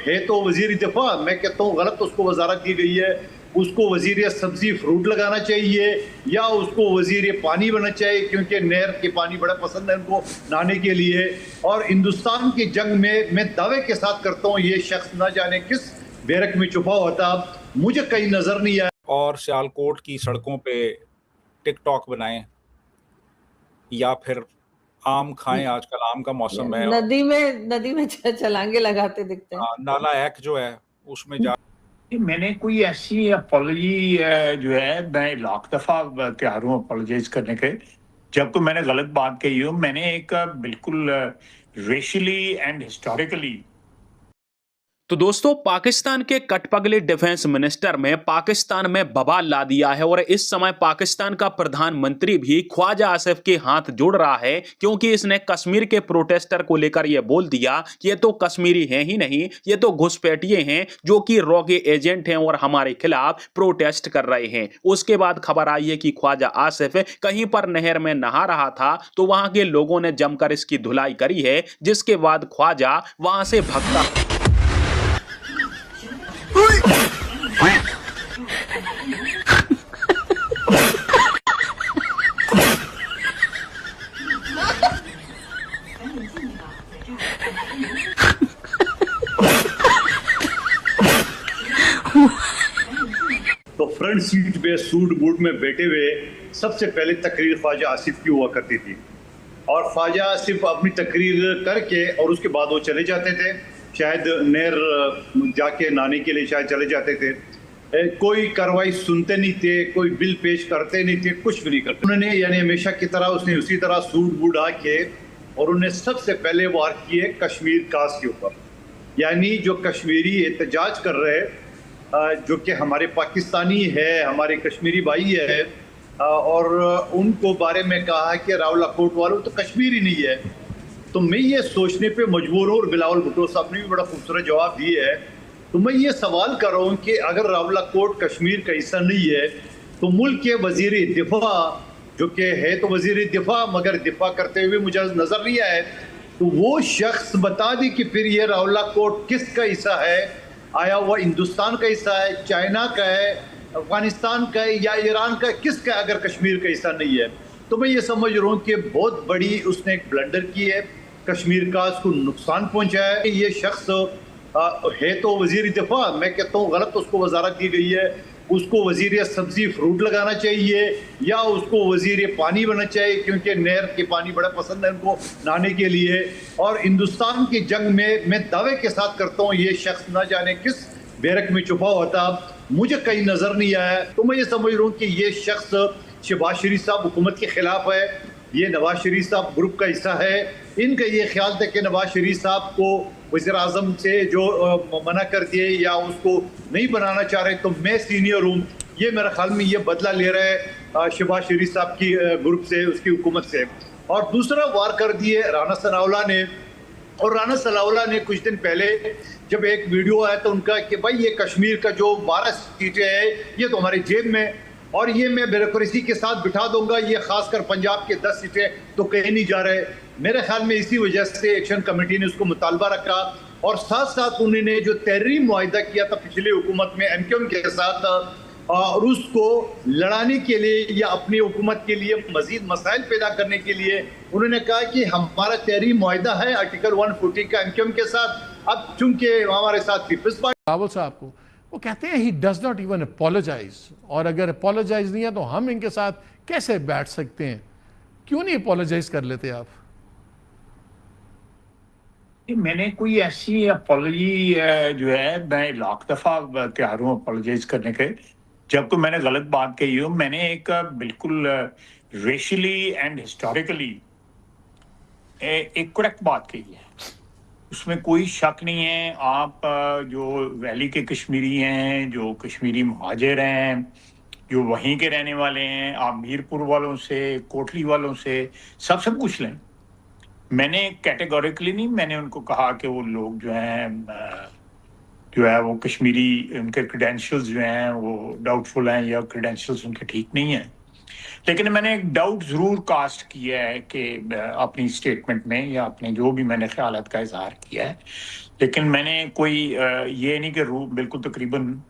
है तो वजीर दिफा, मैं कहता हूँ गलत उसको वजारत दी गई है। उसको वजीर सब्जी फ्रूट लगाना चाहिए या उसको वजीर पानी बनना चाहिए, क्योंकि नहर के पानी बड़ा पसंद है उनको नहाने के लिए। और हिंदुस्तान की जंग में मैं दावे के साथ करता हूँ ये शख्स ना जाने किस बैरक में छुपा होता, मुझे कहीं नजर नहीं आया। और सियालकोट की सड़कों पे टिकटॉक बनाएं या फिर आम खाएं, आजकल आम का मौसम है। नदी में छलांगे लगाते दिखते हैं। नाला एक जो है उसमें जा मैंने कोई ऐसी अपॉलजी जो है, मैं लाख दफा तैयार हूँ अपॉलोजाइज करने के। जब तो मैंने गलत बात कही हो, मैंने एक बिल्कुल रेशियली एंड हिस्टोरिकली। तो दोस्तों, पाकिस्तान के कटपगले डिफेंस मिनिस्टर में पाकिस्तान में बवाल ला दिया है और इस समय पाकिस्तान का प्रधानमंत्री भी ख्वाजा आसिफ के हाथ जोड़ रहा है, क्योंकि इसने कश्मीर के प्रोटेस्टर को लेकर यह बोल दिया कि ये तो कश्मीरी हैं ही नहीं, ये तो घुसपैठिए हैं जो कि रॉ के एजेंट हैं और हमारे खिलाफ प्रोटेस्ट कर रहे हैं। उसके बाद खबर आई है कि ख्वाजा आसिफ कहीं पर नहर में नहा रहा था तो वहां के लोगों ने जमकर इसकी धुलाई करी है, जिसके बाद ख्वाजा वहां से भगता। तो फ्रंट सीट पे सूट बूट में बैठे हुए सबसे पहले तकरीर ख्वाजा आसिफ की हुआ करती थी, और ख्वाजा आसिफ अपनी तकरीर करके और उसके बाद वो चले जाते थे, शायद नहर जाके नहाने के लिए शायद चले जाते थे। कोई कार्रवाई सुनते नहीं थे, कोई बिल पेश करते नहीं थे, कुछ भी नहीं करते। उन्होंने यानी हमेशा की तरह उसने उसी तरह सूट बूट आके और उन्हें सबसे पहले वार किए कश्मीर कास के ऊपर, यानी जो कश्मीरी एहतजाज कर रहे हैं, जो कि हमारे पाकिस्तानी है, हमारे कश्मीरी भाई है, और उनको बारे में कहा कि रावलाकोट वालों तो कश्मीरी नहीं है। तो मैं ये सोचने पे मजबूर हूँ, और बिलावल भुट्टो साहब ने भी बड़ा खूबसूरत जवाब दिए है। तो मैं ये सवाल कर रहा हूँ कि अगर रावलाकोट कश्मीर का हिस्सा नहीं है तो मुल्क के वजीर दिफा, जो कि है तो वजीर दिफा मगर दिफा करते हुए मुझे नजर नहीं आया, तो वो शख्स बता दी कि फिर ये रावलाकोट किसका हिस्सा है, आया हुआ हिंदुस्तान का हिस्सा है, चाइना का है, अफगानिस्तान का है या ईरान का है, किसका अगर कश्मीर का हिस्सा नहीं है। तो मैं ये समझ रहा हूँ कि बहुत बड़ी उसने एक ब्लंडर की है, कश्मीर का उसको नुकसान पहुँचाया है। ये शख्स है तो वजीर दिफा, मैं कहता हूँ गलत उसको वजारत दी गई है। उसको वजीर सब्जी फ्रूट लगाना चाहिए या उसको वजीर पानी बनना चाहिए, क्योंकि नहर के पानी बड़ा पसंद है उनको नहाने के लिए। और हिंदुस्तान की जंग में मैं दावे के साथ करता हूँ ये शख्स ना जाने किस बैरक में छुपा होता, मुझे कहीं नजर नहीं आया। तो मैं ये समझ रहा हूँ कि ये शख्स शहबाज शरीफ साहब हुकूमत के खिलाफ है, ये नवाज शरीफ साहब ग्रुप का हिस्सा है। इनका ये ख्याल था कि नवाज शरीफ साहब को वज़ीर आज़म से जो मना कर दिए या उसको नहीं बनाना चाह रहे, तो मैं सीनियर हूँ, ये मेरे ख्याल में ये बदला ले रहा है शहबाज शरीफ साहब की ग्रुप से, उसकी हुकूमत से। और दूसरा वार कर दिए राना सनाउल्लाह ने, और राना सनाउल्लाह ने कुछ दिन पहले जब एक वीडियो आया तो उनका कि भाई ये कश्मीर का जो 12 सीटें हैं ये तो हमारे जेब में, और ये मैं ब्यूरोक्रेसी के साथ बिठा दूंगा, ये खासकर पंजाब के 10 सीटें तो कहीं नहीं जा रहे। मेरे ख्याल में इसी वजह से एक्शन कमेटी ने उसको मुतालबा रखा, और साथ साथ उन्होंने जो तहरीरी मुआहिदा किया था पिछली हुकूमत में एमक्यूएम के साथ, और उसको लड़ाने के लिए या अपनी हुकूमत के लिए मजीद मसाइल पैदा करने के लिए उन्होंने कहा कि हमारा तहरीरी मुआहिदा है आर्टिकल 140 का एमक्यूएम के साथ, अब चूंकि हमारे साथ पीपल्स पार्टी रावल साहब को वो कहते हैं he does not even apologize, और अगर अपोलोजाइज नहीं है तो हम इनके साथ कैसे बैठ सकते हैं? क्यों नहीं अपोलोजाइज कर लेते आप? मैंने कोई ऐसी अपॉलजी जो है, मैं लाख दफा तैयार हूँ अपॉलोजाइज करने के। जब तो मैंने गलत बात कही हो, मैंने एक बिल्कुल रेशियली एंड हिस्टोरिकली एक करेक्ट बात कही है, उसमें कोई शक नहीं है। आप जो वैली के कश्मीरी हैं, जो कश्मीरी महाजिर हैं, जो वहीं के रहने वाले हैं, आप मीरपुर वालों से, कोटली वालों से सबसे पूछ लें। मैंने कैटेगोरिकली नहीं, मैंने उनको कहा कि वो लोग जो हैं जो है वो कश्मीरी, उनके क्रेडेंशियल्स जो हैं वो डाउटफुल हैं या क्रेडेंशियल्स उनके ठीक नहीं हैं। लेकिन मैंने एक डाउट ज़रूर कास्ट किया है कि अपनी स्टेटमेंट में या अपने जो भी मैंने ख्यालात का इजहार किया है, लेकिन मैंने कोई ये नहीं कि बिल्कुल तकरीबन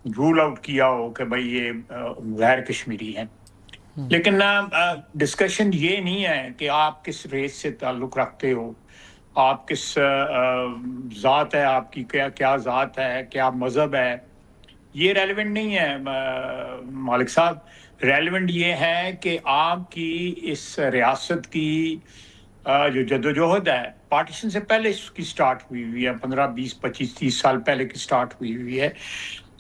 रूल आउट किया हो कि भाई ये गैर कश्मीरी हैं। लेकिन डिस्कशन ये नहीं है कि आप किस रेस से ताल्लुक़ रखते हो, आप किस ज़ात है आपकी, क्या क्या ज़ात है, क्या मज़हब है, ये रेलेवेंट नहीं है मालिक साहब। रेलेवेंट ये है कि आपकी इस रियासत की जो जद्दोजहद है पार्टीशन से पहले इसकी स्टार्ट हुई है, 15, 20, 25, 30 साल पहले की स्टार्ट हुई है।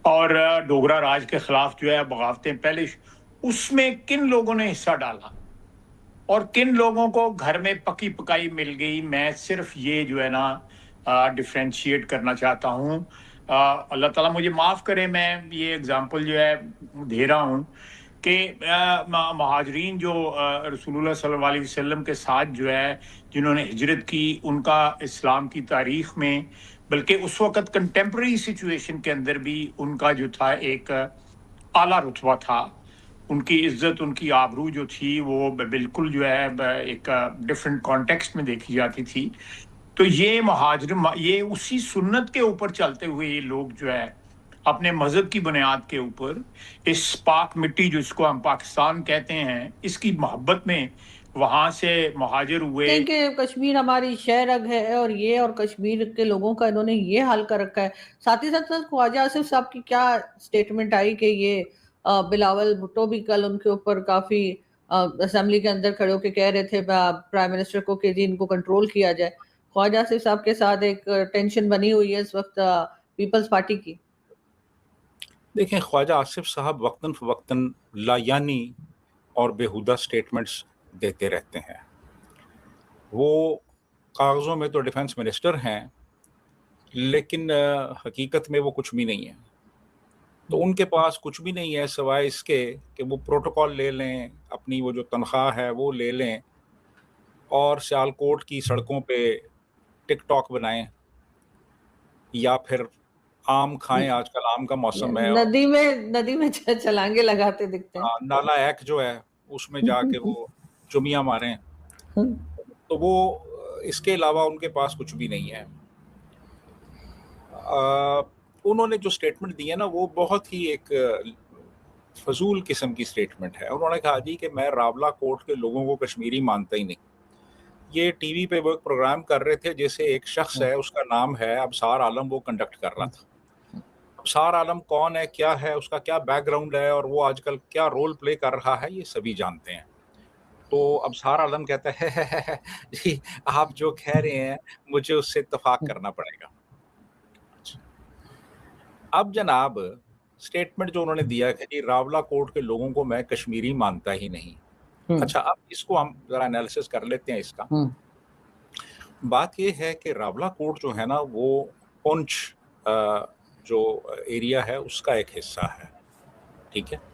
और डोगरा राज के ख़िलाफ़ जो है बगावतें पहले, उसमें किन लोगों ने हिस्सा डाला और किन लोगों को घर में पकी पकाई मिल गई, मैं सिर्फ ये जो है ना डिफ्रेंशिएट करना चाहता हूँ। अल्लाह ताला मुझे माफ़ करे, मैं ये एग्जांपल जो है दे रहा हूँ कि महाजरीन जो रसूलुल्लाह सल्लल्लाहु अलैहि वसल्लम के साथ जो है जिन्होंने हिजरत की, उनका इस्लाम की तारीख़ में, बल्कि उस वक़्त कंटेम्प्रेरी सिचुएशन के अंदर भी उनका जो था एक आला रुतबा था, उनकी इज्जत, उनकी आबरू जो थी वो बिल्कुल जो है एक डिफरेंट कॉन्टेक्स्ट में देखी जाती थी। तो ये महाजिर, ये उसी सुन्नत के ऊपर चलते हुए ये लोग जो है अपने मजहब की बुनियाद के ऊपर इस पाक मिट्टी जिसको हम पाकिस्तान कहते हैं, इसकी मोहब्बत में वहां से महाजिर हुए। कि कश्मीर हमारी शहरग है और कश्मीर के लोगों का इन्होंने ये हाल कर रखा है। साथ ही साथ ख्वाजा आसिफ साहब की क्या स्टेटमेंट आई कि ये बिलावल भुट्टो भी कल उनके ऊपर काफी असेंबली के अंदर खड़े होकर कह रहे थे प्राइम मिनिस्टर को कि जी इनको कंट्रोल किया जाए। ख्वाजा आसिफ साहब के साथ एक टेंशन बनी हुई है इस वक्त पीपल्स पार्टी की। देखें, ख्वाजा आसिफ साहब वक्तन फवक्तन लायानी और बेहुदा स्टेटमेंट्स देते रहते हैं। वो कागज़ों में तो डिफेंस मिनिस्टर हैं, लेकिन हकीकत में वो कुछ भी नहीं है। तो उनके पास कुछ भी नहीं है सिवाय इसके कि वो प्रोटोकॉल ले लें, अपनी वो जो तनख्वाह है वो ले लें और सियालकोट की सड़कों पे टिकटॉक बनाएं या फिर आम खाएं। आजकल आम का मौसम है, नदी में छलांगे लगाते दिखते हैं। नाला एक जो है उसमें जाके वो चुमियां मारें। तो वो इसके अलावा उनके पास कुछ भी नहीं है। उन्होंने जो स्टेटमेंट दी है ना, वो बहुत ही एक फजूल किस्म की स्टेटमेंट है। उन्होंने कहा जी कि मैं रावला कोट के लोगों को कश्मीरी मानता ही नहीं। ये टीवी पे वो एक प्रोग्राम कर रहे थे, जैसे एक शख्स है, उसका नाम है अबसार आलम, वो कंडक्ट कर रहा था। अबसार आलम कौन है, क्या है, उसका क्या बैकग्राउंड है और वो आजकल क्या रोल प्ले कर रहा है, ये सभी जानते हैं। तो अबसार आलम कहता है जी आप जो कह रहे हैं मुझे उससे इत्तेफाक करना पड़ेगा। अब जनाब स्टेटमेंट जो उन्होंने दिया है कि रावला कोट के लोगों को मैं कश्मीरी मानता ही नहीं। अच्छा, अब इसको हम जरा एनालिसिस कर लेते हैं इसका। बात ये है कि रावला कोट जो है ना, वो पुंछ जो एरिया है उसका एक हिस्सा है, ठीक है।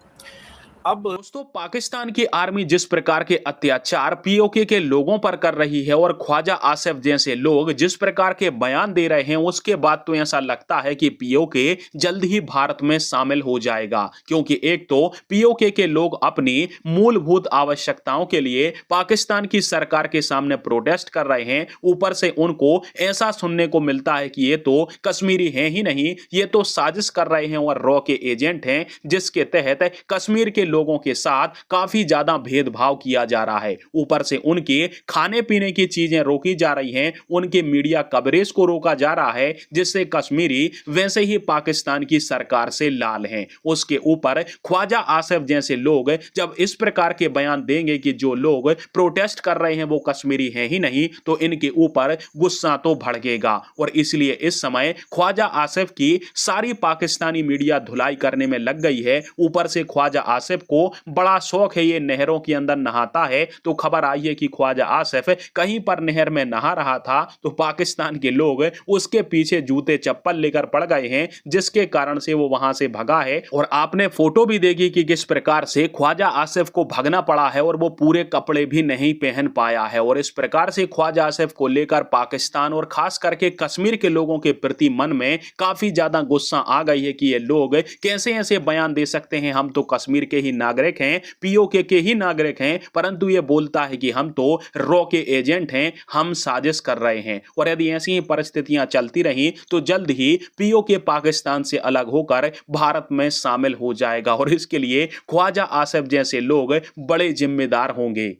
अब दोस्तों, पाकिस्तान की आर्मी जिस प्रकार के अत्याचार पीओके के लोगों पर कर रही है और ख्वाजा आसिफ जैसे लोग जिस प्रकार के बयान दे रहे हैं, उसके बाद तो ऐसा लगता है कि पीओके जल्द ही भारत में शामिल हो जाएगा। क्योंकि एक तो पीओके के लोग अपनी मूलभूत आवश्यकताओं के लिए पाकिस्तान की सरकार के सामने प्रोटेस्ट कर रहे हैं, ऊपर से उनको ऐसा सुनने को मिलता है कि ये तो कश्मीरी हैं ही नहीं, ये तो साजिश कर रहे हैं और रॉ के एजेंट हैं, जिसके तहत कश्मीर के लोगों के साथ काफी ज्यादा भेदभाव किया जा रहा है। ऊपर से उनके खाने पीने की चीजें रोकी जा रही हैं, उनके मीडिया कवरेज को रोका जा रहा है, जिससे कश्मीरी वैसे ही पाकिस्तान की सरकार से लाल हैं। उसके ऊपर ख्वाजा आसिफ जैसे लोग जब इस प्रकार के बयान देंगे कि जो लोग प्रोटेस्ट कर रहे हैं वो कश्मीरी हैं ही नहीं, तो इनके ऊपर गुस्सा तो भड़केगा। और इसलिए इस समय ख्वाजा आसिफ की सारी पाकिस्तानी मीडिया धुलाई करने में लग गई है। ऊपर से ख्वाजा आसिफ को बड़ा शौक है, ये नहरों के अंदर नहाता है। तो खबर आई है कि ख्वाजा आसिफ कहीं पर नहर में नहा रहा था तो पाकिस्तान के लोग उसके पीछे जूते चप्पल लेकर पड़ गए हैं, जिसके कारण से वो वहां से भगा है। और आपने फोटो भी देखी कि किस प्रकार से ख्वाजा आसिफ को भगना पड़ा है और वो पूरे कपड़े भी नहीं पहन पाया है। और इस प्रकार से ख्वाजा आसिफ को लेकर पाकिस्तान और खास करके कश्मीर के लोगों के प्रति मन में काफी ज्यादा गुस्सा आ गई है कि ये लोग कैसे ऐसे बयान दे सकते हैं, हम तो कश्मीर के ही नागरिक हैं, पीओके के ही नागरिक हैं, परंतु ये बोलता है कि हम तो रॉ के एजेंट हैं, हम साजिश कर रहे हैं। और यदि ऐसी ही परिस्थितियां चलती रही तो जल्द ही पीओके पाकिस्तान से अलग होकर भारत में शामिल हो जाएगा और इसके लिए ख्वाजा आसिफ जैसे लोग बड़े जिम्मेदार होंगे।